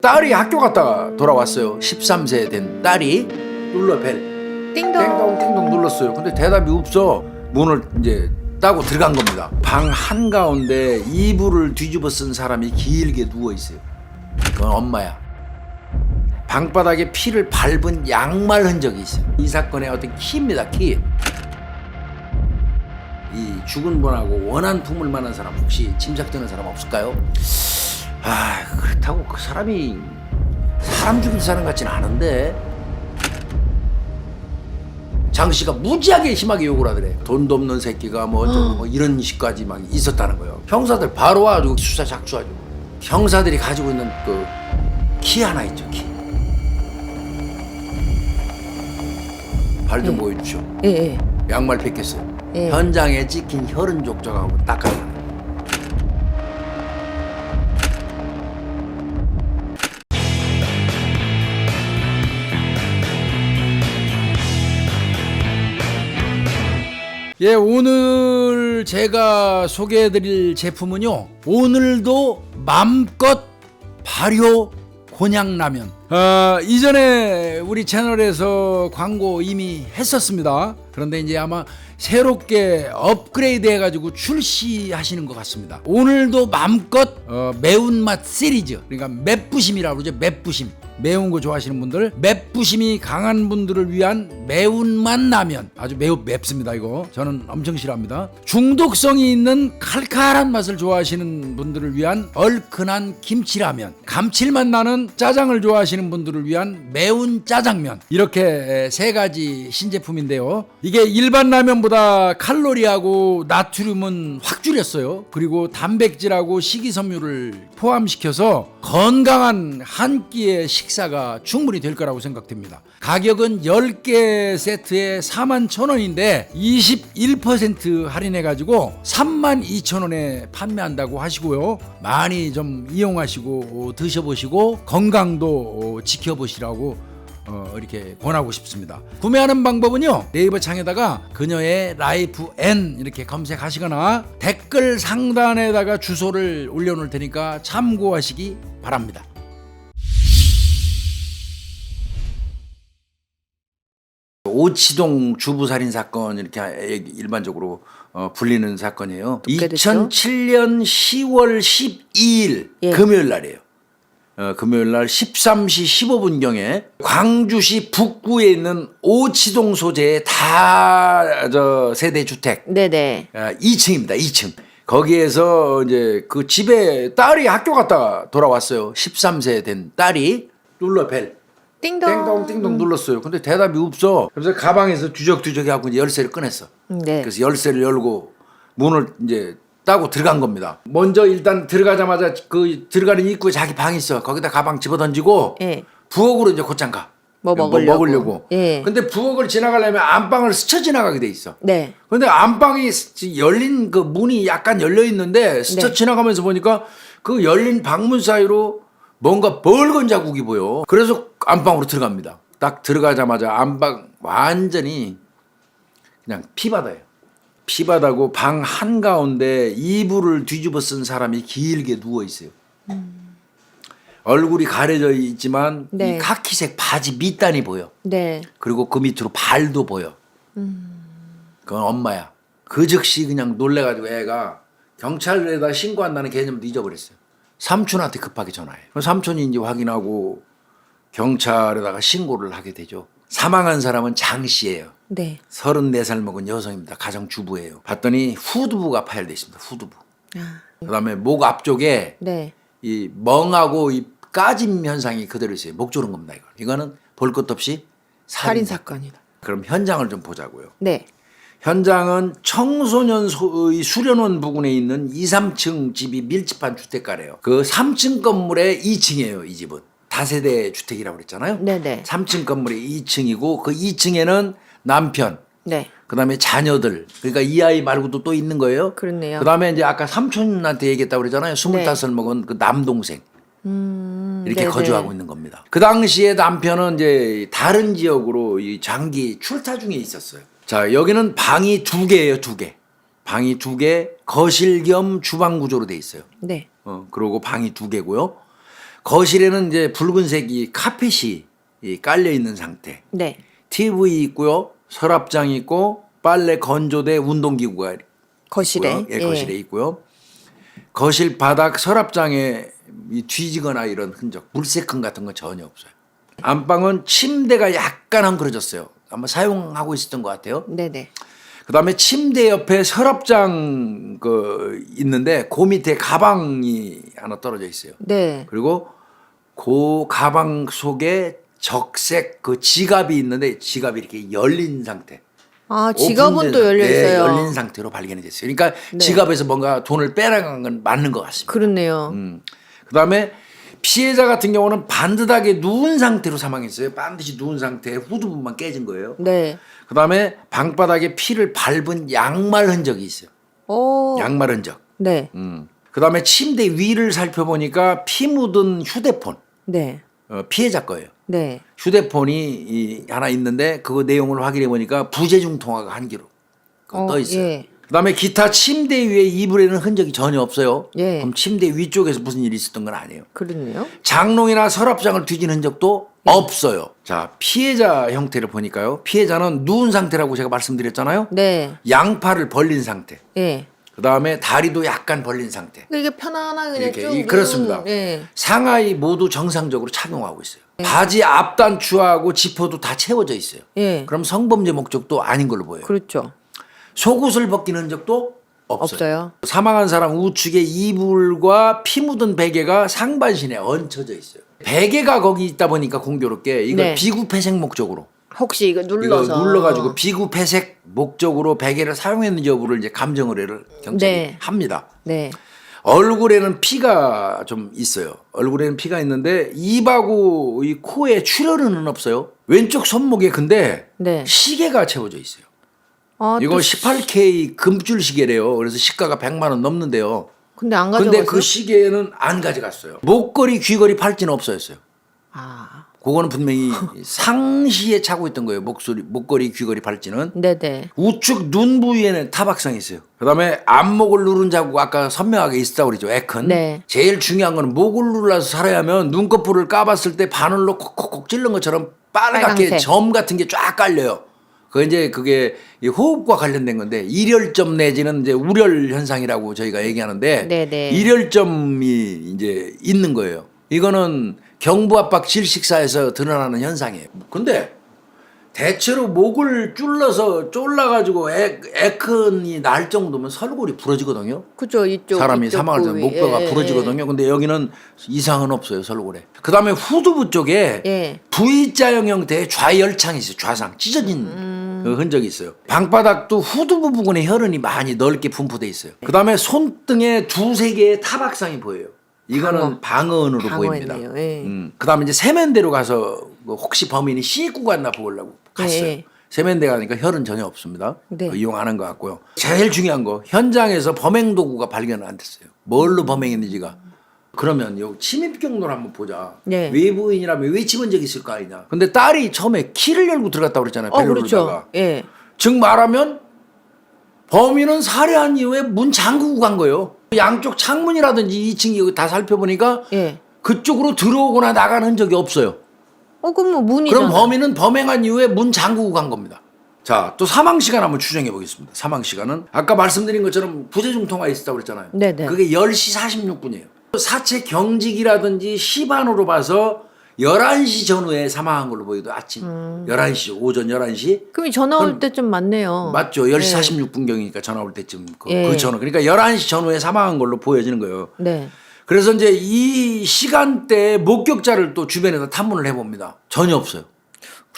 딸이 학교 갔다가 돌아왔어요. 13세 된 딸이 눌러 벨 띵동. 띵동 눌렀어요. 근데 대답이 없어. 문을 이제 따고 들어간 겁니다. 방 한가운데 이불을 뒤집어 쓴 사람이 길게 누워 있어요. 그건 엄마야. 방바닥에 피를 밟은 양말 흔적이 있어요. 이 사건의 어떤 키입니다. 키. 이 죽은 분하고 원한 품을 만한 사람 혹시 짐작되는 사람 없을까요? 그렇다고 그 사람이 사람 죽일 사람 같지는 않은데. 장 씨가 무지하게 심하게 욕을 하더래. 돈도 없는 새끼가 뭐 이런 식까지 막 있었다는 거예요. 형사들 바로 와가지고 수사 작수하죠. 형사들이 가지고 있는 그 키 하나 있죠. 키. 발 좀 보여주죠. 예. 양말 뺏겼어요. 예. 현장에 찍힌 혈흔 족적하고 닦아요. 예, 오늘 제가 소개해드릴 제품은요, 오늘도 맘껏 발효 곤약라면. 이전에 우리 채널에서 광고 이미 했었습니다. 그런데 이제 아마 새롭게 업그레이드 해가지고 출시하시는 것 같습니다. 오늘도 맘껏 매운맛 시리즈, 그러니까 맵부심이라고 그러죠. 맵부심. 매운 거 좋아하시는 분들, 맵부심이 강한 분들을 위한 매운맛 라면. 아주 매우 맵습니다. 이거 저는 엄청 싫어합니다. 중독성이 있는 칼칼한 맛을 좋아하시는 분들을 위한 얼큰한 김치라면, 감칠맛 나는 짜장을 좋아하시는 분들을 위한 매운 짜장면. 이렇게 세 가지 신제품인데요, 이게 일반 라면보다 칼로리하고 나트륨은 확 줄였어요. 그리고 단백질하고 식이섬유를 포함시켜서 건강한 한 끼의 식사가 충분히 될 거라고 생각됩니다. 가격은 10개 세트에 41,000원인데 21% 할인해가지고 32,000원에 판매한다고 하시고요. 많이 좀 이용하시고 드셔보시고 건강도 지켜보시라고 이렇게 권하고 싶습니다. 구매하는 방법은요, 네이버 창에다가 그녀의 라이프 N 이렇게 검색하시거나 댓글 상단에다가 주소를 올려놓을 테니까 참고하시기 바랍니다. 오치동 주부살인 사건, 이렇게 일반적으로 불리는 사건이에요. 2007년 10월 12일 예. 금요일 날이에요. 금요일 날 13시 15분경에 광주시 북구에 있는 오치동 소재의 세대 주택. 네네. 2층입니다. 2층. 거기에서 이제 그 집에 딸이 학교 갔다가 돌아왔어요. 13세 된 딸이 눌러 벨 띵동. 띵동 눌렀어요. 근데 대답이 없어. 그래서 가방에서 뒤적뒤적 하고 이제 열쇠를 꺼냈어. 네. 그래서 열쇠를 열고 문을 이제 따고 들어간 겁니다. 먼저 일단 들어가자마자 그 들어가는 입구에 자기 방이 있어. 거기다 가방 집어던지고 예. 부엌으로 이제 곧장 가. 뭐 먹으려고. 예. 근데 부엌을 지나가려면 안방을 스쳐 지나가게 돼 있어. 네. 근데 안방이 열린 그 문이 약간 열려 있는데 스쳐 네. 지나가면서 보니까 그 열린 방문 사이로 뭔가 벌건 자국이 보여. 그래서 안방으로 들어갑니다. 딱 들어가자마자 안방 완전히 그냥 피바다예요. 피바다고 방 한가운데 이불을 뒤집어 쓴 사람이 길게 누워 있어요. 얼굴이 가려져 있지만 네. 이 카키색 바지 밑단이 보여. 네. 그리고 그 밑으로 발도 보여. 그건 엄마야. 그 즉시 그냥 놀래가지고 애가 경찰에다 신고한다는 개념도 잊어버렸어요. 삼촌한테 급하게 전화해. 삼촌이 이제 확인하고 경찰에다가 신고를 하게 되죠. 사망한 사람은 장 씨예요. 네. 34살 먹은 여성입니다. 가정주부예요. 봤더니 후두부가 파열돼 있습니다. 후두부. 그다음에 목 앞쪽에 네. 이 멍하고 이 까짐 현상이 그대로 있어요. 목 조른 겁니다. 이거는 볼 것 없이 살인 사건이다. 그럼 현장을 좀 보자고요. 네. 현장은 청소년 수련원 부근에 있는 2, 3층 집이 밀집한 주택가래요. 그 3층 건물의 2층이에요. 이 집은 다세대 주택이라고 그랬잖아요. 네네. 3층 건물의 2층이고 그 2층에는 남편, 네. 그다음에 자녀들, 그러니까 이 아이 말고도 또 있는 거예요. 그렇네요. 그다음에 이제 아까 삼촌한테 얘기했다고 그랬잖아요. 25 먹은 그 남동생. 이렇게 네네. 거주하고 있는 겁니다. 그 당시에 남편은 이제 다른 지역으로 이 장기 출타 중에 있었어요. 자, 여기는 방이 2개예요, 2개. 방이 2개, 거실 겸 주방 구조로 돼 있어요. 네. 그리고 방이 2개고요. 거실에는 이제 붉은색이 카펫이 깔려 있는 상태. 네. TV 있고요. 서랍장이 있고 빨래 건조대 운동기구가 거실에. 있고요. 예, 거실에 있고요. 거실 바닥 서랍장에 뒤지거나 이런 흔적, 물세큰 같은 건 전혀 없어요. 안방은 침대가 약간 헝클어졌어요. 아마 사용하고 있었던 것 같아요. 네네. 그다음에 침대 옆에 서랍장 있는데 그 밑에 가방이 하나 떨어져 있어요. 네. 그리고 그 가방 속에 적색 그 지갑이 있는데 지갑이 이렇게 열린 상태. 아, 지갑은 또 열려 네, 있어요. 열린 상태로 발견이 됐어요. 그러니까 네. 지갑에서 뭔가 돈을 빼나간 건 맞는 것 같습니다. 그렇네요. 그다음에 피해자 같은 경우는 반듯하게 누운 상태로 사망했어요. 반드시 누운 상태에 후두 부분만 깨진 거예요. 네. 그다음에 방바닥에 피를 밟은 양말 흔적이 있어요. 오. 양말 흔적. 네. 그다음에 침대 위를 살펴보니까 피 묻은 휴대폰. 네. 피해자 거예요. 네. 휴대폰이 하나 있는데 그거 내용을 확인해 보니까 부재중 통화가 한 개로 떠 있어요. 예. 그다음에 기타 침대 위에 이불에는 흔적이 전혀 없어요. 예. 그럼 침대 위쪽에서 무슨 일이 있었던 건 아니에요. 그렇네요. 장롱이나 서랍장을 뒤진 흔적도 없어요. 자, 피해자 형태를 보니까요. 피해자는 누운 상태라고 제가 말씀드렸잖아요. 네. 양팔을 벌린 상태. 예. 그다음에 다리도 약간 벌린 상태. 이게 편안하게 그냥 이렇게 쭉. 그렇습니다. 예. 상하이 모두 정상적으로 착용하고 있어요. 바지 앞단추하고 지퍼도 다 채워져 있어요. 예. 그럼 성범죄 목적도 아닌 걸로 보여요. 그렇죠. 속옷을 벗긴 흔적도 없어요. 없어요. 사망한 사람 우측에 이불과 피 묻은 베개가 상반신에 얹혀져 있어요. 베개가 거기 있다 보니까 공교롭게 이거 네. 비구폐색 목적으로 혹시 이거 눌러서 이거 눌러가지고 비구폐색 목적으로 베개를 사용했는지 여부를 이제 감정을 경찰이 네. 합니다. 네. 얼굴에는 피가 좀 있어요. 얼굴에는 피가 있는데 입하고 이 코에 출혈은 없어요. 왼쪽 손목에 근데 네. 시계가 채워져 있어요. 아, 이거 또 18K 금줄 시계래요. 그래서 시가가 100만 원 넘는데요. 근데 안 가져갔어요? 근데 그 시계는 안 가져갔어요. 목걸이, 귀걸이, 팔찌는 없어졌어요. 아. 그거는 분명히 상시에 차고 있던 거예요. 목걸이, 귀걸이, 팔찌는. 네네. 우측 눈 부위에는 타박상이 있어요. 그다음에 안목을 누른 자국 아까 선명하게 있다고 그러죠. 에큰. 네. 제일 중요한 건 목을 눌러서 살아야 하면 눈꺼풀을 까봤을 때 바늘로 콕콕콕 찔른 것처럼 빨갛게 빨강색. 점 같은 게 쫙 깔려요. 그게 이 호흡과 관련된 건데 일혈점 내지는 이제 우렬 현상이라고 저희가 얘기하는데 네네. 일혈점이 이제 있는 거예요. 이거는 경부압박 질식사에서 드러나는 현상이에요. 근데 대체로 목을 졸라가지고 에큰이 날 정도면 설골이 부러지거든요. 그죠. 이쪽. 사람이 이쪽 사망할 때 부위. 목뼈가 예, 부러지거든요. 근데 여기는 이상은 없어요, 설골에. 그 다음에 후두부 쪽에 예. V자형 형태의 좌열창이 있어요. 좌상 찢어진 그 흔적이 있어요. 방바닥도 후두부 부근에 혈흔이 많이 넓게 분포돼 있어요. 그 다음에 손등에 두세 개의 타박상이 보여요. 이거는 방언으로 보입니다. 방어했네요. 예. 그 다음에 이제 세면대로 가서 혹시 범인이 씻고 갔나 보려고 갔어요. 예. 세면대 가니까 혈은 전혀 없습니다. 네. 이용하는 것 같고요. 제일 중요한 거 현장에서 범행 도구가 발견 안 됐어요. 뭘로 범행했는지가. 그러면 요 침입 경로를 한번 보자. 네. 외부인이라면 왜 집은 적이 있을 거 아니냐. 근데 딸이 처음에 키를 열고 들어갔다고 그랬잖아요. 벨로를 그렇죠. 다가. 예. 즉 말하면 범인은 살해한 이후에 문 잠그고 간 거예요. 양쪽 창문이라든지 2층이 다 살펴보니까 예. 그쪽으로 들어오거나 나가는 흔적이 없어요. 그럼 뭐 문이잖아. 그럼 범인은 범행한 이후에 문 잠그고 간 겁니다. 자, 또 사망 시간 한번 추정해 보겠습니다. 사망 시간은 아까 말씀드린 것처럼 부재중 통화 있었다고 그랬잖아요. 네네. 그게 10시 46분이에요. 사체 경직이라든지 시반으로 봐서 11시 전후에 사망한 걸로 보여도 아침 11시, 오전 11시. 그럼 전화 올 그럼 때쯤 맞네요. 맞죠. 10시 네. 46분경이니까 전화 올 때쯤 예. 그 전후. 그러니까 11시 전후에 사망한 걸로 보여지는 거예요. 네. 그래서 이제 이 시간대에 목격자를 또 주변에서 탐문을 해봅니다. 전혀 없어요.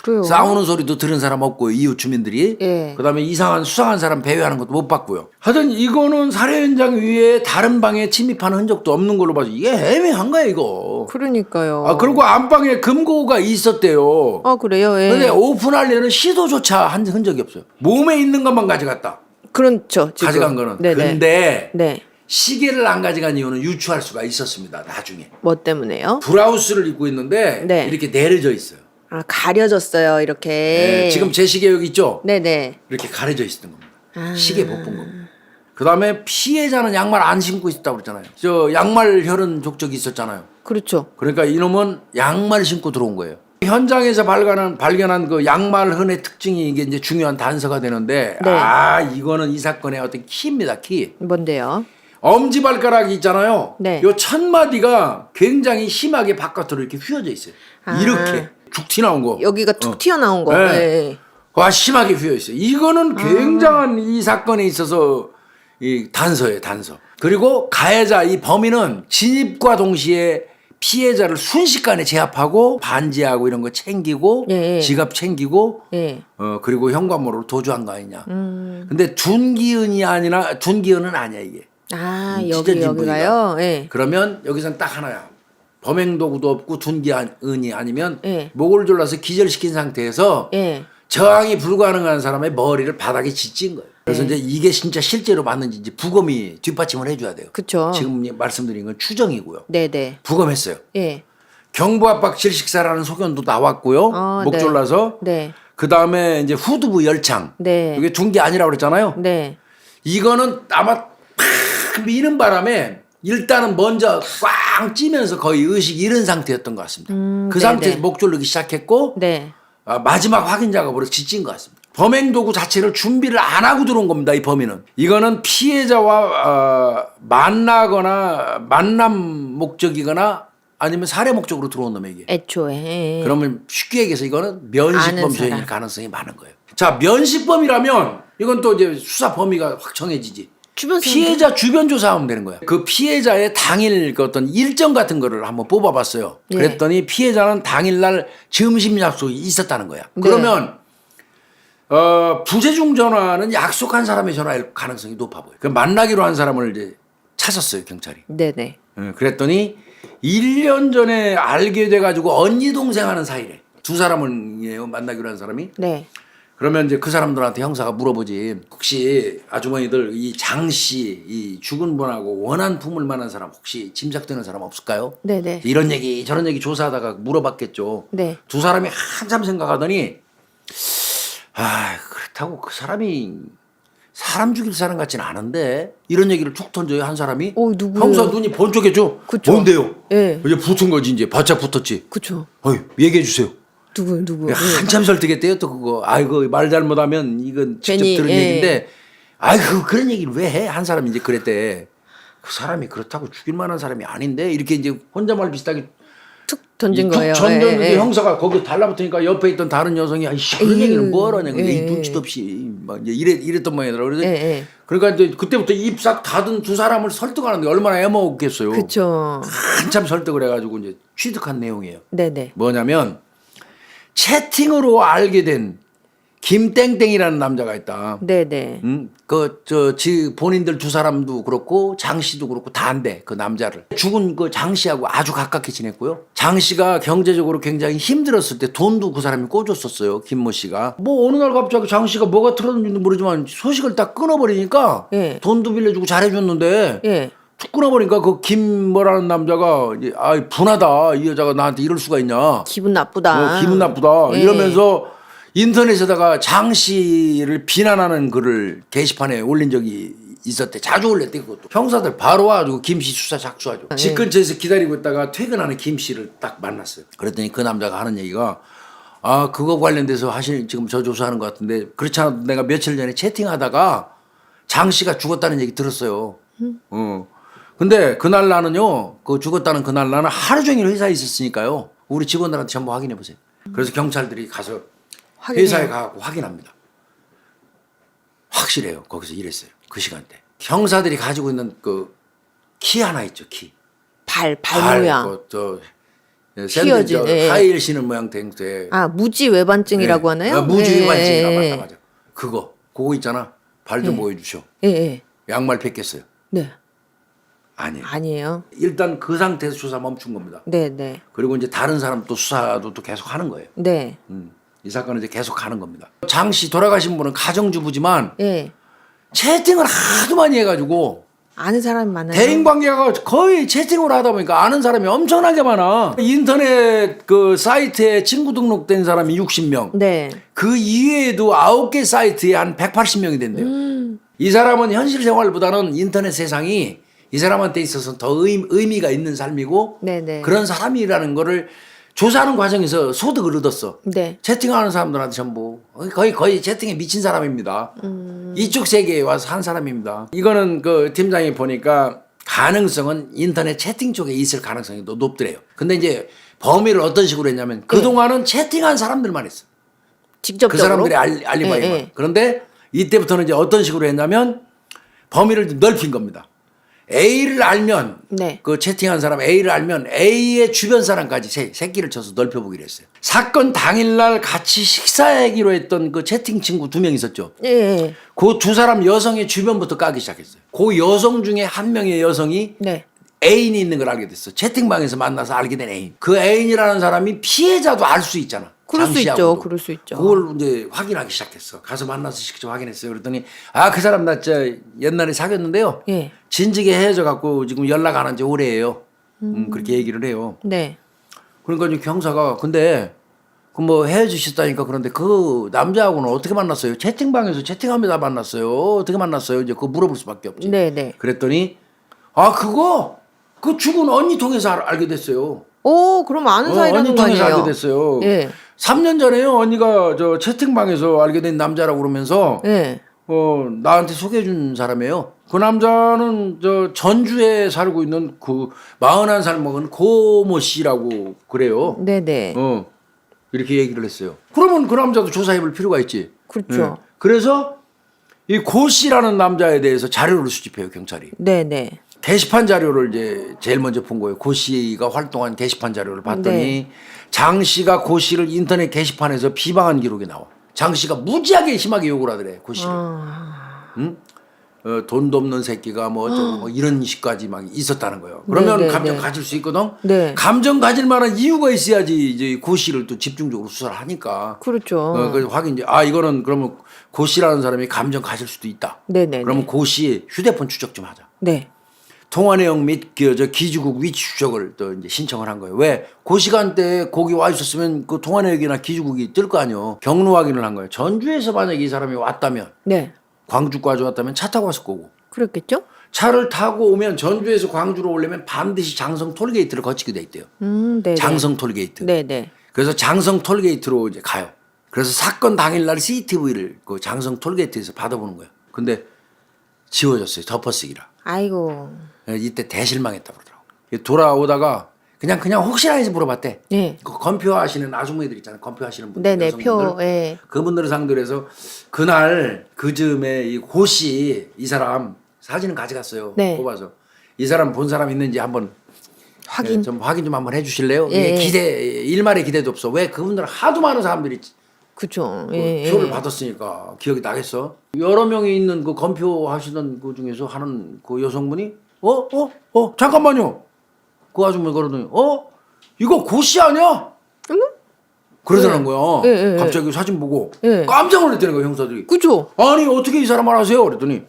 그래요. 싸우는 소리도 들은 사람 없고 이웃 주민들이 예. 그다음에 이상한 수상한 사람 배회하는 것도 못 봤고요. 하여튼 이거는 살해 현장 위에 다른 방에 침입하는 흔적도 없는 걸로 봐서 이게 애매한 거야 이거. 그러니까요. 아 그리고 안방에 금고가 있었대요. 그래요. 예. 근데 오픈하려는 시도조차 한 흔적이 없어요. 몸에 있는 것만 가져갔다. 그렇죠. 지금. 가져간 거는. 네네. 근데 네. 시계를 안 가져간 이유는 유추할 수가 있었습니다. 나중에. 뭐 때문에요? 브라우스를 입고 있는데 네. 이렇게 내려져 있어요. 아, 가려졌어요. 이렇게. 네, 지금 제 시계 여기 있죠? 네네. 이렇게 가려져 있었던 겁니다. 아. 시계 못 본 겁니다. 그 다음에 피해자는 양말 안 신고 있었다고 그랬잖아요. 저 양말 혈흔 족적이 있었잖아요. 그렇죠. 그러니까 이놈은 양말 신고 들어온 거예요. 현장에서 발견한 그 양말 흔의 특징이 이게 이제 중요한 단서가 되는데 네. 이거는 이 사건의 어떤 키입니다. 키. 뭔데요? 엄지발가락이 있잖아요. 네. 요 첫 마디가 굉장히 심하게 바깥으로 이렇게 휘어져 있어요. 아. 이렇게 죽 튀어나온 거. 여기가 툭 튀어나온 거. 네. 네. 심하게 휘어 있어요. 이거는 굉장한 이 사건에 있어서 이 단서예요, 단서. 그리고 가해자 이 범인은 진입과 동시에 피해자를 순식간에 제압하고 반지하고 이런 거 챙기고 예. 지갑 챙기고 예. 그리고 현관문으로 도주한 거 아니냐. 근데 둔기은은 아니야 이게. 아, 찢어진 여기가요? 부위가. 예. 그러면 여기선 딱 하나야. 범행 도구도 없고 둔기은이 아니면 예. 목을 졸라서 기절시킨 상태에서 예. 저항이 불가능한 사람의 머리를 바닥에 짓진 거예요. 그래서 이제 이게 진짜 실제로 맞는지 이제 부검이 뒷받침을 해줘야 돼요. 그쵸. 지금 말씀드린 건 추정이고요. 네네. 부검했어요. 예. 경부압박 질식사라는 소견도 나왔고요. 목 네. 졸라서. 네. 그 다음에 이제 후두부 열창. 네. 이게 둔기 아니라고 그랬잖아요. 네. 이거는 아마 팍 미는 바람에 일단은 먼저 꽝 찌면서 거의 의식 잃은 상태였던 것 같습니다. 그 네네. 상태에서 목 졸르기 시작했고 네. 마지막 확인 작업으로 지친 것 같습니다. 범행 도구 자체를 준비를 안 하고 들어온 겁니다. 이 범인은. 이거는 피해자와 만나거나 만남 목적이거나 아니면 살해 목적으로 들어온 놈에게. 애초에. 예. 그러면 쉽게 얘기해서 이거는 아는 면식범죄일 사람. 가능성이 많은 거예요. 자, 면식범이라면 이건 또 이제 수사 범위가 확 정해지지. 주변 피해자 주변 조사하면 되는 거야. 그 피해자의 당일 그 어떤 일정 같은 거를 한번 뽑아봤어요. 예. 그랬더니 피해자는 당일날 점심 약속이 있었다는 거야. 네. 그러면 부재중 전화는 약속한 사람의 전화일 가능성이 높아 보여요. 그 만나기로 한 사람을 이제 찾았어요, 경찰이. 네네. 그랬더니 1년 전에 알게 돼가지고 언니 동생 하는 사이래. 두 사람을요 만나기로 한 사람이. 네. 그러면 이제 그 사람들한테 형사가 물어보지. 혹시 아주머니들 이 장씨 이 죽은 분하고 원한 품을 만한 사람 혹시 짐작되는 사람 없을까요? 네네. 이런 얘기 저런 얘기 조사하다가 물어봤겠죠. 네. 두 사람이 한참 생각하더니 그렇다고 그 사람이 사람 죽일 사람 같지는 않은데 이런 얘기를 툭 던져요 한 사람이. 누구예요? 형사 눈이 번쩍했죠. 그쵸. 뭔데요? 예. 이제 붙은 거지 이제 바짝 붙었지. 그쵸. 얘기해 주세요. 누구. 예. 한참 설득했대요 또 그거. 아이고 말 잘못하면 이건 직접 괜히, 들은 예. 얘기인데 아이고 그런 얘기를 왜 해? 한 사람이 이제 그랬대. 그 사람이 그렇다고 죽일 만한 사람이 아닌데 이렇게 이제 혼잣말 비슷하게 툭 던진 툭 거예요. 던졌는데 예. 형사가 거기 달라붙으니까 옆에 있던 다른 여성이 아이씨 그런 에휴, 얘기를 뭐 하라냐. 예. 이 눈치도 없이 막 이제 이랬던 모양이더라고. 그래서 예. 그러니까 이제 그때부터 입 싹 닫은 두 사람을 설득하는데 얼마나 애먹겠어요. 그쵸. 한참 설득을 해가지고 이제 취득한 내용이에요. 네네. 뭐냐면 채팅으로 알게 된 김땡땡이라는 남자가 있다. 네네. 본인들 두 사람도 그렇고 장 씨도 그렇고 다 안 돼. 그 남자를. 죽은 그 장 씨하고 아주 가깝게 지냈고요. 장 씨가 경제적으로 굉장히 힘들었을 때 돈도 그 사람이 꿔줬었어요. 김모 씨가. 뭐 어느 날 갑자기 장 씨가 뭐가 틀었는지도 모르지만 소식을 딱 끊어버리니까 예. 돈도 빌려주고 잘해줬는데 예. 툭 끊어버리니까 그 김뭐라는 남자가 이제 분하다. 이 여자가 나한테 이럴 수가 있냐. 기분 나쁘다. 기분 나쁘다. 예. 이러면서 인터넷에다가 장 씨를 비난하는 글을 게시판에 올린 적이 있었대. 자주 올렸대 그것도. 형사들 바로 와가지고 김 씨 수사 작수하죠. 예. 집 근처에서 기다리고 있다가 퇴근하는 김 씨를 딱 만났어요. 그랬더니 그 남자가 하는 얘기가 그거 관련돼서 지금 저 조사하는 것 같은데 그렇지 않아도 내가 며칠 전에 채팅하다가 장 씨가 죽었다는 얘기 들었어요. 근데 그날 나는요, 그 죽었다는 그날 나는 하루 종일 회사에 있었으니까요. 우리 직원들한테 전부 확인해 보세요. 그래서 경찰들이 가서 확인해요. 회사에 가고 확인합니다. 확실해요. 거기서 일했어요. 그 시간대. 형사들이 가지고 있는 그 키 하나 있죠. 키. 발 모양. 휘어진, 예. 하이힐 신은 모양 된 무지 외반증이라고 하나요? 무지 예, 위반증이라 예, 맞아. 그거 있잖아. 발 좀 보여주셔. 예. 양말 뺏겼어요. 네. 아니에요. 아니에요. 일단 그 상태에서 수사 멈춘 겁니다. 네. 그리고 이제 다른 사람 또 수사도 또 계속 하는 거예요. 네. 이 사건은 이제 계속 가는 겁니다. 장 씨 돌아가신 분은 가정주부지만 예. 채팅을 하도 많이 해가지고 아는 사람이 많아요. 대인 관계가 거의 채팅으로 하다 보니까 아는 사람이 엄청나게 많아. 인터넷 그 사이트에 친구 등록된 사람이 60명. 네. 그 이외에도 9개 사이트에 한 180명이 된대요. 이 사람은 현실 생활보다는 인터넷 세상이 이 사람한테 있어서 더 의미가 있는 삶이고 네네. 그런 사람이라는 거를 조사하는 과정에서 소득을 얻었어. 네. 채팅하는 사람들한테 전부 거의 채팅에 미친 사람입니다. 이쪽 세계에 와서 한 사람입니다. 이거는 그 팀장이 보니까 가능성은 인터넷 채팅 쪽에 있을 가능성이 더 높더래요. 근데 이제 범위를 어떤 식으로 했냐면 그동안은 채팅한 사람들만 했어. 직접적으로. 그 사람들의 알리바이만. 예. 그런데 이때부터는 이제 어떤 식으로 했냐면 범위를 넓힌 겁니다. A를 알면 네. 그 채팅한 사람 A를 알면 A의 주변 사람까지 새끼를 쳐서 넓혀보기로 했어요. 사건 당일날 같이 식사하기로 했던 그 채팅 친구 2명 있었죠. 예, 예. 그 두 사람 여성의 주변부터 까기 시작했어요. 그 여성 중에 한 명의 여성이 네. 애인이 있는 걸 알게 됐어. 채팅방에서 만나서 알게 된 애인. 그 애인이라는 사람이 피해자도 알 수 있잖아. 그럴 수 장씨하고도. 있죠. 그럴 수 있죠. 그걸 이제 확인하기 시작했어. 가서 만나서 직접 확인했어요. 그랬더니 그 사람 나 진짜 옛날에 사귀었는데요. 예. 진즉에 헤어져 갖고 지금 연락 안 한 지 오래예요. 그렇게 얘기를 해요. 네. 그러니까 이제 경사가 근데 그 뭐 헤어지셨다니까 그런데 그 남자하고는 어떻게 만났어요? 채팅방에서 채팅하면서 만났어요. 어떻게 만났어요? 이제 그거 물어볼 수밖에 없지. 네네. 그랬더니 그 죽은 언니 통해서 알게 됐어요. 오, 그럼 아는 사이라는 언니 거 통해서 아니에요? 알게 됐어요. 예. 3년 전에요. 언니가 저 채팅방에서 알게 된 남자라고 그러면서 예. 나한테 소개해 준 사람이에요. 그 남자는 저 전주에 살고 있는 그 41살 먹은 고모 씨라고 그래요. 네네. 이렇게 얘기를 했어요. 그러면 그 남자도 조사해 볼 필요가 있지. 그렇죠. 그래서 이 고 씨라는 남자에 대해서 자료를 수집해요, 경찰이. 네네. 게시판 자료를 이제 제일 먼저 본 거예요. 고 씨가 활동한 게시판 자료를 봤더니 네. 장 씨가 고 씨를 인터넷 게시판에서 비방한 기록이 나와. 장 씨가 무지하게 심하게 욕을 하더래, 고 씨를. 응? 돈도 없는 새끼가 뭐 어쩌고 뭐 이런 식까지 막 있었다는 거예요. 그러면 네, 네, 감정 네. 가질 수 있거든. 네. 감정 가질 만한 이유가 있어야지 이제 고 씨를 또 집중적으로 수사를 하니까. 그렇죠. 그래서 확인 이제 이거는 그러면 고 씨라는 사람이 감정 가질 수도 있다. 네네네. 그러면 고 씨 휴대폰 추적 좀 하자. 네. 통화 내용 및 기지국 위치 추적을 또 이제 신청을 한 거예요. 왜? 그 시간대에 거기 와 있었으면 그 통화 내역이나 기지국이 뜰 거 아니에요. 경로 확인을 한 거예요. 전주에서 만약에 이 사람이 왔다면 네. 광주까지 왔다면 차 타고 왔을 거고. 그렇겠죠? 차를 타고 오면 전주에서 광주로 오려면 반드시 장성 톨게이트를 거치게 돼 있대요. 네네. 장성 톨게이트. 네네. 그래서 장성 톨게이트로 이제 가요. 그래서 사건 당일날 CCTV를 그 장성 톨게이트에서 받아보는 거예요. 근데 지워졌어요. 덮어쓰기라. 아이고. 이때 대실망했다고 그러더라고. 돌아오다가 그냥 혹시나 해서 물어봤대. 네. 그 검표하시는 아주머니들 있잖아요. 검표하시는 분들. 네네. 여성분들. 표. 예. 그분들을 상대로 해서 그날 그 즈음에 이 고씨 이 사람 사진은 가져갔어요. 네. 뽑아서 이 사람 본 사람 있는지 한번 확인. 좀 확인 좀 한번 해주실래요? 예, 이게 예. 일말의 기대도 없어. 왜 그분들은 하도 많은 사람들이 그죠. 그 예. 표를 예. 받았으니까 기억이 나겠어. 여러 명이 있는 그 검표 하시던 그 중에서 하는 그 여성분이 잠깐만요. 그 아줌마 그러더니 이거 고씨 아니야? 그러더라는 거야. 예, 예, 갑자기 사진 보고 예. 깜짝 놀랐다는 거야 형사들이. 그죠. 아니 어떻게 이 사람 알아세요? 그랬더니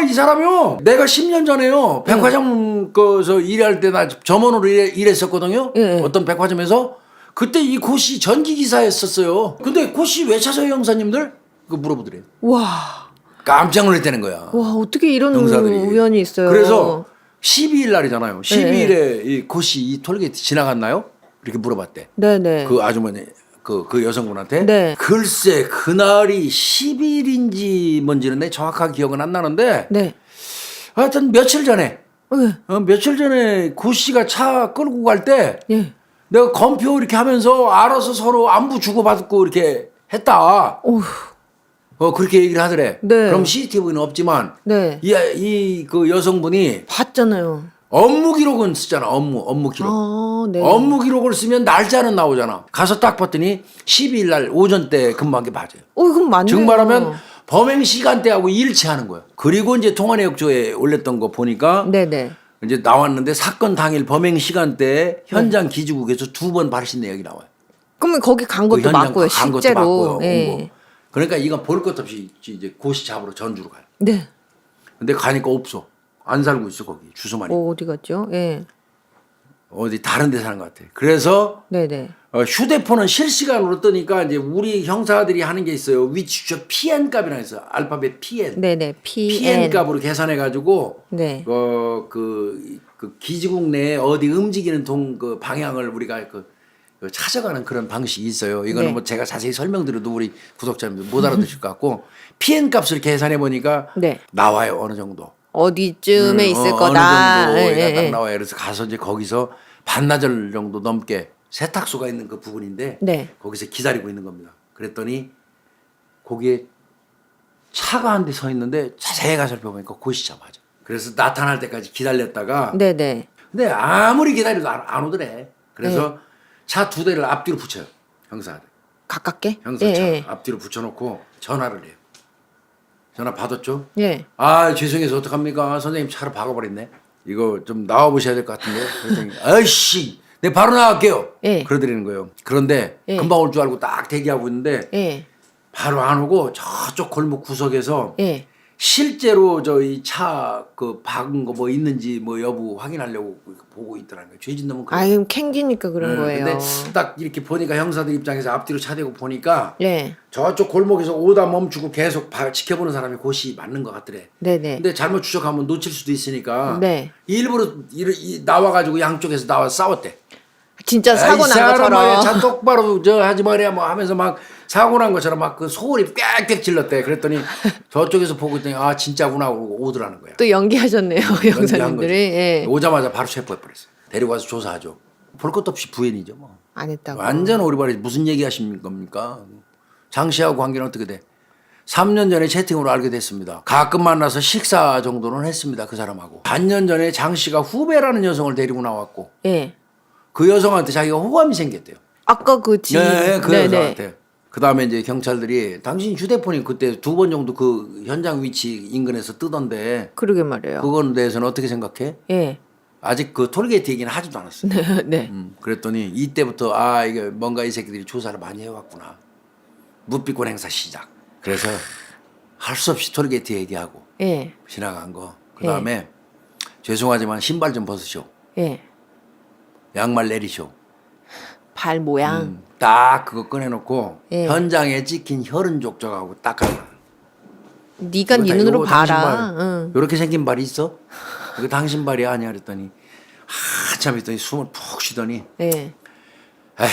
이 사람이요. 내가 10년 전에요. 백화점 거서 일할 때 나 점원으로 일했었거든요. 예. 어떤 백화점에서 그때 이 고씨 전기 기사였었어요. 근데 고씨 왜 찾아요 형사님들? 그 물어보더래요. 와. 깜짝 놀랐다는 거야. 와, 어떻게 이런 형사들이. 우연이 있어요. 그래서 12일 날이잖아요. 12일에 이 고씨 이 톨게이트 지나갔나요? 이렇게 물어봤대. 네네. 그 아주머니 그 여성분한테. 네. 글쎄 그날이 10일인지 뭔지는 내 정확하게 기억은 안 나는데 네. 하여튼 며칠 전에 네. 며칠 전에 고씨가 차 끌고 갈 때 예. 내가 검표 이렇게 하면서 알아서 서로 안부 주고받고 이렇게 했다. 어휴. 그렇게 얘기를 하더래. 네. 그럼 CCTV는 없지만 네. 이 그 여성분이 봤잖아요. 업무 기록은 쓰잖아. 업무 기록. 네. 업무 기록을 쓰면 날짜는 나오잖아. 가서 딱 봤더니 12일 날 오전 때 근무한 게 맞아요. 그럼 맞네요. 즉 말하면 범행 시간대하고 일치하는 거예요. 그리고 이제 통화내역조에 올렸던 거 보니까 네네. 이제 나왔는데 사건 당일 범행 시간대에 현장 기지국에서 2번 발신 내역이 나와요. 그러면 거기 간 그 것도 현장 맞고요. 간 것도 실제로. 맞고요. 온 예. 거. 그러니까 이건 볼 것 없이 이제 고시 잡으러 전주로 가요. 네. 근데 가니까 없어. 안 살고 있어 거기 주소만. 어디 갔죠? 예. 어디 다른 데 사는 것 같아. 그래서 네네. 휴대폰은 실시간으로 뜨니까 이제 우리 형사들이 하는 게 있어요. 위치 PN 값이라고 있어요. 알파벳 PN. 네네. PN 값으로 계산해 가지고 네. 그 기지국 내에 어디 움직이는 그 방향을 우리가 그 찾아가는 그런 방식이 있어요. 이거는 네. 뭐 제가 자세히 설명드려도 우리 구독자님들 못 알아들으실 것 같고 PN 값을 계산해 보니까 네. 나와요. 어느 정도. 어디쯤에 있을 거다. 어느 정도가 예, 딱 예. 나와요. 그래서 가서 이제 거기서 반나절 정도 넘게 세탁소가 있는 그 부분인데 네. 거기서 기다리고 있는 겁니다. 그랬더니 거기에 차가 한 대 서 있는데 자세히 가서 살펴보니까 고시차 맞아. 그래서 나타날 때까지 기다렸다가 네네. 근데 아무리 기다려도 안 오더래. 그래서 차 두 대를 앞뒤로 붙여요. 형사한테. 가깝게? 형사 예, 차 예. 앞뒤로 붙여놓고 전화를 해요. 전화 받았죠? 예. 아 죄송해서 어떡합니까? 선생님 차를 박아버렸네. 이거 좀 나와보셔야 될 것 같은데. 그랬더니 아이씨 내 바로 나갈게요. 예. 그러더라는 거예요. 그런데 예. 금방 올 줄 알고 딱 대기하고 있는데 예. 바로 안 오고 저쪽 골목 구석에서 예. 실제로 저희 차 그 박은 거 뭐 있는지 뭐 여부 확인하려고 보고 있더라는 거예요. 죄진 놈은 그래. 아유, 캥기니까 그런 거예요. 근데 딱 이렇게 보니까 형사들 입장에서 앞뒤로 차대고 보니까 예. 저쪽 골목에서 오다 멈추고 계속 지켜보는 사람이 곧이 맞는 것 같더래. 네네. 근데 잘못 추적하면 놓칠 수도 있으니까 네. 일부러 나와가지고 양쪽에서 나와 싸웠대. 진짜 사고 난 말이야, 것처럼. 차 똑바로 저 하지 말이야 뭐 하면서 막 사고 난 것처럼 막 그 소리 꽥꽥 질렀대. 그랬더니 저쪽에서 보고 있더니 아 진짜구나 그러고 오더라는 거야. 또 연기하셨네요, 연기한 영사님들이. 거지. 예. 오자마자 바로 체포해버렸어. 데리고 와서 조사하죠. 볼 것도 없이 부인이죠 뭐. 안 했다고. 완전 오리발이 무슨 얘기 하십니까 겁니까? 장 씨하고 관계는 어떻게 돼? 3년 전에 채팅으로 알게 됐습니다. 가끔 만나서 식사 정도는 했습니다. 그 사람하고. 반년 전에 장 씨가 후배라는 여성을 데리고 나왔고 예. 그 여성한테 자기가 호감이 생겼대요. 아까 그 지. 네, 그 네네. 여성한테. 그 다음에 이제 경찰들이 당신 휴대폰이 그때 2번 정도 그 현장 위치 인근에서 뜨던데 그러게 말이에요. 그거에 대해서는 어떻게 생각해? 예. 아직 그 톨게이트 얘기는 하지도 않았어요. 네. 그랬더니 이때부터 아 이게 뭔가 이 새끼들이 조사를 많이 해왔구나. 묵비권 행사 시작. 그래서 할 수 없이 톨게이트 얘기하고 예. 지나간 거. 그 다음에 죄송하지만 신발 좀 벗으쇼. 예. 양말 내리쇼. 발 모양. 딱 그거 꺼내놓고 예. 현장에 찍힌 혈흔 족적하고 딱 하나. 네가 네 눈으로 봐라. 응. 이렇게 생긴 발이 있어? 이거 당신 발이 아니야 그랬더니 한참 있더니 숨을 푹 쉬더니 예. 에휴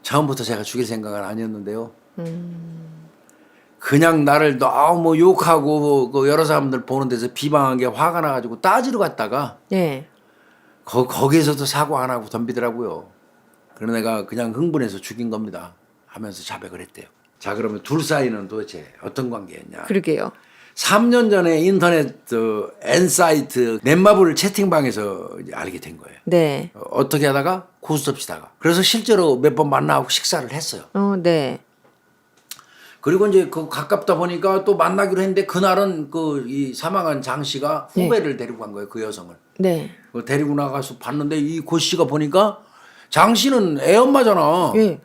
처음부터 제가 죽일 생각은 아니었는데요. 그냥 나를 너무 욕하고 그 여러 사람들 보는 데서 비방한 게 화가 나가지고 따지러 갔다가 예. 거기에서도 사고 안 하고 덤비더라고요. 그래서 내가 그냥 흥분해서 죽인 겁니다 하면서 자백을 했대요. 자 그러면 둘 사이는 도대체 어떤 관계였냐. 그러게요. 3년 전에 인터넷 N사이트 넷마블 채팅방에서 이제 알게 된 거예요. 네. 어떻게 하다가 고스톱치다가 그래서 실제로 몇 번 만나고 식사를 했어요. 네. 그리고 이제 그 가깝다 보니까 또 만나기로 했는데 그날은 그 이 사망한 장 씨가 후배를 데리고 간 거예요. 그 여성을. 네. 그 데리고 나가서 봤는데 이 고 씨가 보니까 장 씨는 애 엄마잖아. 예.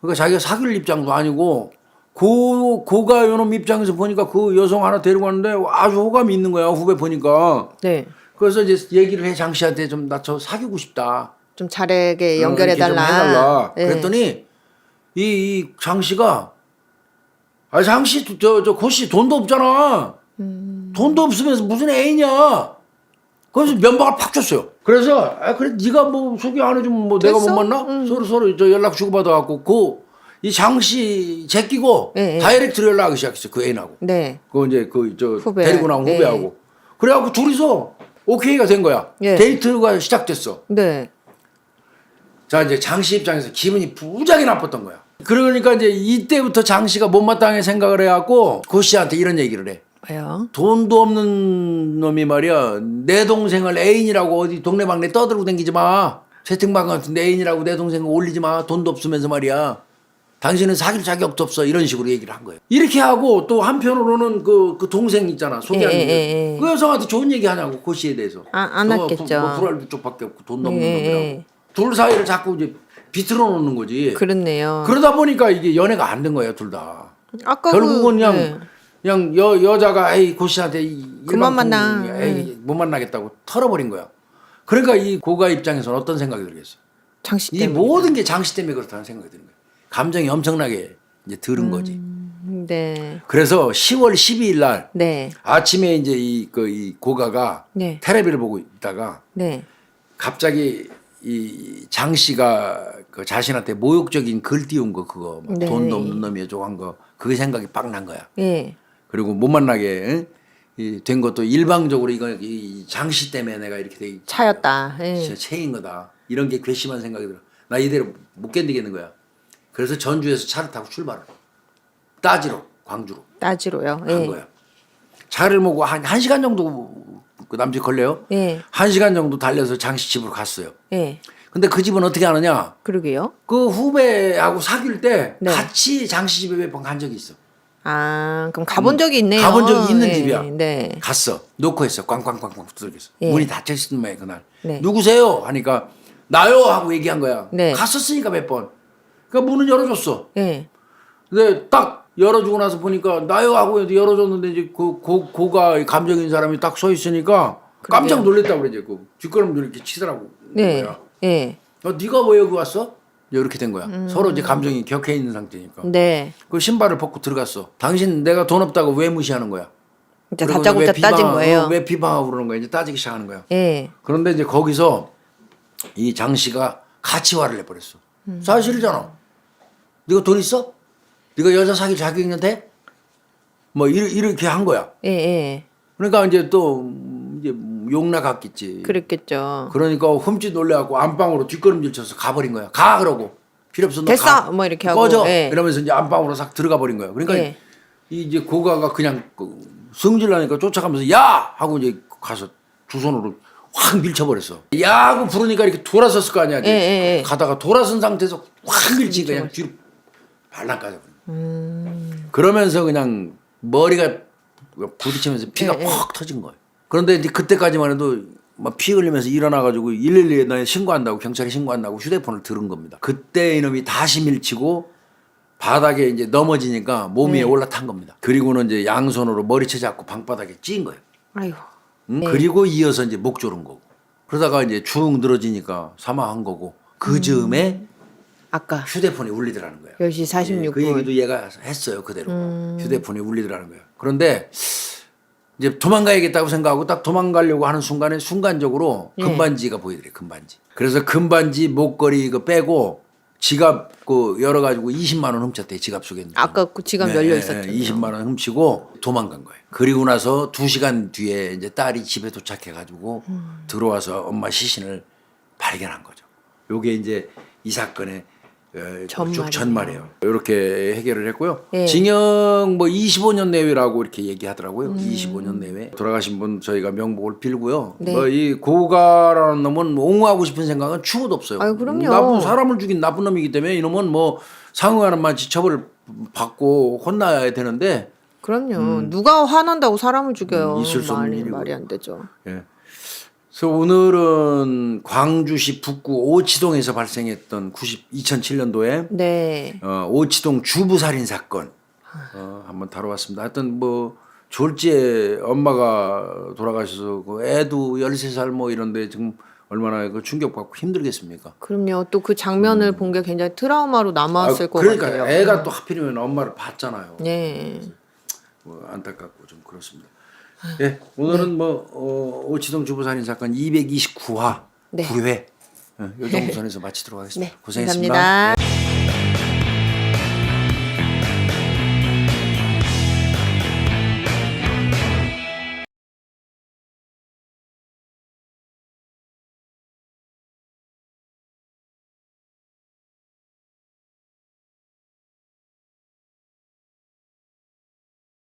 그러니까 자기가 사귈 입장도 아니고 고가 요놈 입장에서 보니까 그 여성 하나 데리고 왔는데 아주 호감이 있는 거야. 후배 보니까. 네. 그래서 이제 얘기를 해 장 씨한테 좀 나 저 사귀고 싶다. 좀 잘하게 이렇게 연결해 좀 달라. 해달라. 예. 그랬더니 이 장 씨가 아 장 씨 저 고 씨 돈도 없잖아. 돈도 없으면서 무슨 애이냐. 그래서 면박을 팍 줬어요. 그래서 아 그래 네가 뭐 소개 안 해주면 뭐 내가 못 됐어? 만나? 서로 저 연락 주고받아 갖고 이 장 씨 제끼고 예, 예. 다이렉트로 연락하기 시작했어 그 애인하고. 네. 그 이제 그 저 후배. 데리고 나온 예. 후배하고. 그래갖고 둘이서 오케이가 된 거야. 예. 데이트가 시작됐어. 네. 자 이제 장 씨 입장에서 기분이 부작이 나빴던 거야. 그러니까 이제 이때부터 장 씨가 못마땅하게 생각을 해갖고 고 씨한테 이런 얘기를 해. 뭐요? 돈도 없는 놈이 말이야. 내 동생을 애인이라고 어디 동네방네 떠들고 다니지 마. 채팅방 같은데 애인이라고 내 동생을 올리지 마. 돈도 없으면서 말이야. 당신은 사귈 자격도 없어. 이런 식으로 얘기를 한 거예요. 이렇게 하고 또 한편으로는 그 동생 있잖아. 소개한 예. 그 여성한테 좋은 얘기 하냐고. 고 씨에 대해서. 안 했겠죠. 뭐 불알 쪽밖에 없고 돈도 없는 예, 놈이라고. 예. 둘 사이를 자꾸 이제 비틀어 놓는 거지. 그렇네요. 그러다 보니까 이게 연애가 안 된 거예요, 둘 다. 아까 결국은 그냥 네. 그냥 여자가 에이 고 씨한테 그만 만나. 에이 못 만나겠다고 털어버린 거야. 그러니까 이 고가 입장에서는 어떤 생각이 들겠어? 장씨 이 때문에. 모든 게 장씨 때문에 그렇다는 생각이 드는 거예요. 감정이 엄청나게 이제 들은 거지. 네. 그래서 10월 12일 날 네. 아침에 이제 이 고가가 네. 텔레비를 보고 있다가 네. 갑자기 이 장 씨가 그 자신한테 모욕적인 글 띄운 거 그거 막 네. 돈도 없는 놈이 어쩌고 한 거 그게 생각이 빡 난 거야. 예. 그리고 못 만나게 된 것도 일방적으로 이거 이 장 씨 때문에 내가 이렇게 돼 차였다. 진짜 예. 체인 거다. 이런 게 괘씸한 생각이 들어. 나 이대로 못 견디겠는 거야. 그래서 전주에서 차를 타고 출발을 따지러 광주로 따지로요. 간 예. 거야. 차를 모고 한 시간 정도 그 남짓 걸려요. 예. 1시간 정도 달려서 장씨 집으로 갔어요. 예. 근데 그 집은 어떻게 하느냐? 그러게요. 그 후배하고 사귈 때 네. 같이 장씨 집에 몇 번 간 적이 있어. 아, 그럼 가본 적이 있네요. 가본 적이 있는 예. 집이야. 네. 갔어. 놓고 했어. 꽝꽝꽝꽝 두들겼어. 예. 문이 닫혀 있었던 모양 그날. 네. 누구세요? 하니까 나요 하고 얘기한 거야. 네. 갔었으니까 몇 번. 그러니까 문은 열어줬어. 예. 근데 딱 열어주고 나서 보니까 나요 하고 열어줬는데 이제 고가 감정 있는 사람이 딱 서 있으니까 깜짝 놀랐다고 그러지. 그 뒷걸음도 이렇게 치더라고. 네. 거야. 예. 네가 왜 여기 왔어? 이렇게 된 거야. 서로 이제 감정이 격해 있는 상태니까. 네. 그 신발을 벗고 들어갔어. 당신 내가 돈 없다고 왜 무시하는 거야? 이제 그리고 다짜고짜 왜 따진 거예요. 왜 비방하고 그러는 거야? 이제 따지기 시작하는 거야. 예. 그런데 이제 거기서 이 장 씨가 같이 화를 내버렸어. 사실이잖아. 네가 돈 있어? 네가 여자 사귈 자격 있는데? 뭐 이렇게 한 거야. 예. 예. 그러니까 이제 또 이제 욕나 갔겠지. 그랬겠죠. 그러니까 흠칫 놀래갖고 안방으로 뒷걸음질 쳐서 가버린 거야. 가 그러고 필요 없어. 너 됐어! 가. 뭐 이렇게 하고. 꺼져. 예. 이러면서 이제 안방으로 싹 들어가 버린 거야. 그러니까 예. 이제 고가가 그냥 승질나니까 쫓아가면서 야 하고 이제 가서 두 손으로 확 밀쳐버렸어. 야 하고 부르니까 이렇게 돌아섰을 거 아니야. 예, 예, 예. 가다가 돌아선 상태에서 확 밀치 그냥 뒤로 발랑까지. 그러면서 그냥 머리가 부딪히면서 피가 예, 예. 퍽 터진 거예요. 그런데 이제 그때까지만 해도 막 피 흘리면서 일어나가지고 112에 신고한다고 경찰에 신고한다고 휴대폰을 들은 겁니다. 그때 이놈이 다시 밀치고 바닥에 이제 넘어지니까 몸 위에 올라탄 겁니다. 그리고는 이제 양손으로 머리채 잡고 방바닥에 찐 거예요. 아이고. 그리고 이어서 이제 목 조른 거고. 그러다가 이제 축 늘어지니까 사망한 거고. 그 즈음에 아까 휴대폰이 울리더라는 거예요. 10시 46분. 그 얘기도 얘가 했어요. 그대로. 휴대폰이 울리더라는 거예요. 그런데 이제 도망가야겠다고 생각하고 딱 도망가려고 하는 순간에 순간적으로 예. 금반지가 보이더래. 금반지. 그래서 금반지 목걸이 그 빼고 지갑 그 열어가지고 20만 원 훔쳤대. 지갑 속에 있는. 아까 그 지갑 열려 있었죠. 20만 원 훔치고 도망간 거예요. 그리고 나서 2시간 뒤에 이제 딸이 집에 도착해가지고 들어와서 엄마 시신을 발견한 거죠. 요게 이제 이 사건의 쭉 전말이에요. 이렇게 해결을 했고요. 예. 징역 뭐 25년 내외라고 이렇게 얘기하더라고요. 25년 내외. 돌아가신 분 저희가 명복을 빌고요. 네. 뭐 이 고가라는 놈은 옹호하고 싶은 생각은 추구도 없어요. 아유, 그럼요. 나쁜 사람을 죽인 나쁜 놈이기 때문에 이놈은 뭐 상응하는 만치 처벌을 받고 혼나야 되는데 그럼요. 누가 화난다고 사람을 죽여요. 있을 수 없는 일이고. 말이 안 되죠. 예. 그래서 오늘은 광주시 북구 오치동에서 발생했던 2007년도에 네. 오치동 주부 살인 사건 한번 다뤄봤습니다. 하여튼 뭐 졸지에 엄마가 돌아가셔서 그 애도 13살 뭐 이런데 지금 얼마나 그 충격받고 힘들겠습니까? 그럼요. 또 그 장면을 본 게 굉장히 트라우마로 남았을 것 그러니까 같아요. 애가 또 하필이면 엄마를 봤잖아요. 네. 뭐 안타깝고 좀 그렇습니다. 예, 오늘은 뭐 오치동 주부 살인 사건 229화 네. 9회 이 정도 선에서 마치도록 하겠습니다. 네. 고생했습니다. 감사합니다.